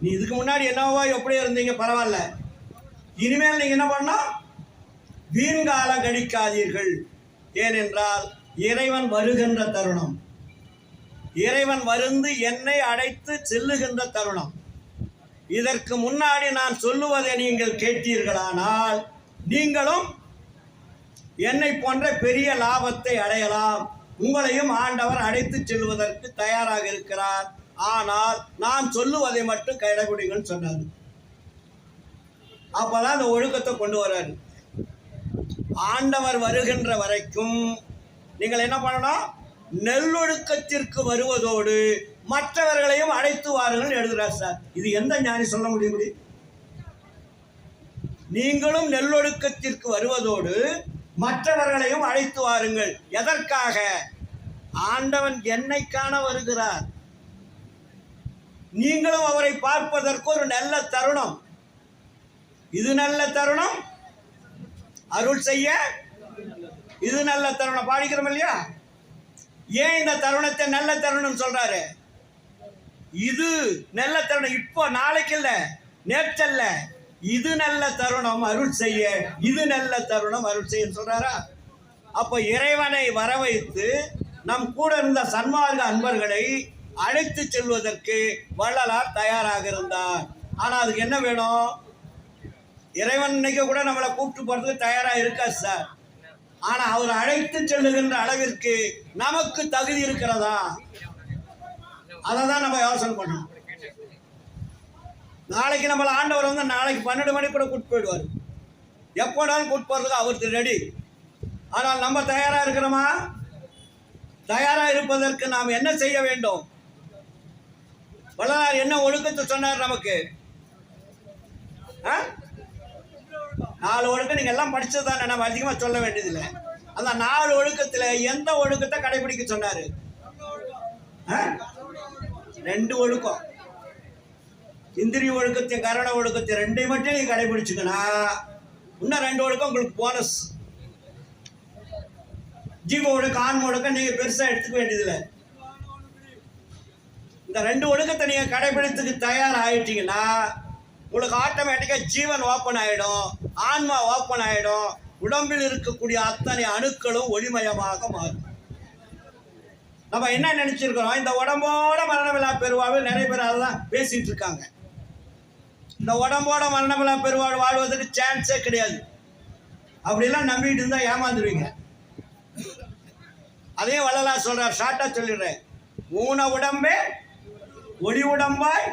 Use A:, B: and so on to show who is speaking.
A: நீ இதுக்கு முன்னாடி என்னவோ எப்படியோ இருந்தீங்க, பரவாயில்ல. இனிமேல் நீங்க என்ன பண்ணணும்? வீண்காலம் கழிக்காதீர்கள். ஏனென்றால் இறைவன் வருகின்ற தருணம், இறைவன் வருந்து என்னை அழைத்து செல்லுகின்ற தருணம். இதற்கு முன்னாடி நான் சொல்லுவதை நீங்கள் கேட்டீர்களானால் நீங்களும் என்னை போன்ற பெரிய லாபத்தை அடையலாம். உங்களையும் ஆண்டவர் அழைத்து செல்வதற்கு தயாராக இருக்கிறார். ஆனால் நான் சொல்லுவதை மட்டும் கடைபிடிங்கன்னு சொன்னார். அப்பதான் அந்த ஒழுக்கத்தை கொண்டு வர்றாரு. ஆண்டவர் வருகின்ற வரைக்கும் நீங்கள் என்ன பண்ணணும்? நெல்லொழுக்கத்திற்கு வருவதோடு மற்றவர்களையும் அழைத்து வாருங்கள் எழுதுறார் சார். இது எந்த ஞானி சொல்ல முடியும்? நீங்களும் நெல்லொழுக்கத்திற்கு வருவதோடு மற்றவர்களையும் அழைத்து வாருங்கள். எதற்காக? ஆண்டவன் என்னை காண வருகிறார். நீங்களும் அவரை பார்ப்பதற்கு ஒரு நல்ல தருணம். இது நல்ல தருணம், அருள் செய்ய இது நல்ல தருணம். பாடிக்கிறோம் இல்லையா? ஏன் இந்த தருணத்தை நல்ல தருணம் சொல்றாரு? இது நல்ல தருணம். இப்போ நாளைக்கு இல்ல, நேற்றல்ல, இது நல்ல தருணம் அருள் செய்ய, இது நல்ல தருணம் அருள் செய்ய சொல்றாரா? அப்போ இறைவனை வர வைத்து நம் கூட இருந்த சன்மார்க்க அன்பர்களை அழைத்து செல்வதற்கு வள்ளலார் தயாராக இருந்தார். ஆனா அதுக்கு என்ன வேணும்? இறைவன் இன்னைக்கு கூட நம்மளை கூப்பிட்டு போறதுக்கு தயாரா இருக்காது சார். ஆனா அவர் அழைத்து செல்லுகின்ற அளவிற்கு நமக்கு தகுதி இருக்கிறதா? அதை தான் நம்ம யோசனை பண்ணணும். நாளைக்கு நம்மள ஆண்டவர் வந்து நாளைக்கு 12 மணி கூட கூட்டு போயிடுவார். எப்போனாலும் கூட்டு போறதுக்கு அவருக்கு ரெடி. ஆனால் நம்ம தயாரா இருக்கிறோமா? தயாரா இருப்பதற்கு நாம் என்ன செய்ய வேண்டும்? வள்ளலார் என்ன ஒழுக்கத்தை சொன்னார் நமக்கு? 4 ஒழுக்கம். நீங்க எல்லாம் படிச்சதுதானே, நம்ம அதிகமா சொல்ல வேண்டியதில்லை. அந்த 4 ஒழுக்கத்துல எந்த ஒழுக்கத்தை கடைபிடிக்க சொன்னாரு? 2 ஒழுக்கம். இந்திரிய ஒழுக்கத்தையும் கரண ஒழுக்கத்தையும் 2 மட்டும் நீங்க கடைபிடிச்சுக்கனா இன்னும் 2 ஒழுக்கம் உங்களுக்கு போனஸ். ஜீவ ஒழுக்கம், ஆன்ம ஒழுக்கம் நீங்க பெருசா எடுத்துக்க வேண்டியதில்லை. இந்த 2 ஒழுக்கத்தை நீங்க கடைபிடித்துக்கு தயார் ஆயிட்டீங்கன்னா உங்களுக்கு ஆட்டோமேட்டிக்கா ஜீவன் ஓப்பன் ஆயிடும், ஆன்மா ஓப்பன் ஆயிடும், உடம்பில் இருக்கக்கூடிய அத்தனை அணுக்களும் ஒளிமயமாக மாறும். நம்ம என்ன நினைச்சிருக்கிறோம்? இந்த உடம்போட மரணமில்லா பெருவாழ்வு நிறைய பேர் அதெல்லாம் பேசிட்டு இருக்காங்க. இந்த உடம்போட மரணமில்லா பெருவாழ்வு வாழ்வதற்கு சான்ஸே கிடையாது. அப்படிலாம் நம்பிட்டு இருந்தா ஏமாந்துருவீங்க. அதையும் வள்ளலார் சொல்றார், ஷார்ட்டா சொல்லிடுறேன். ஊன உடம்பே ஒளி உடம்பாய்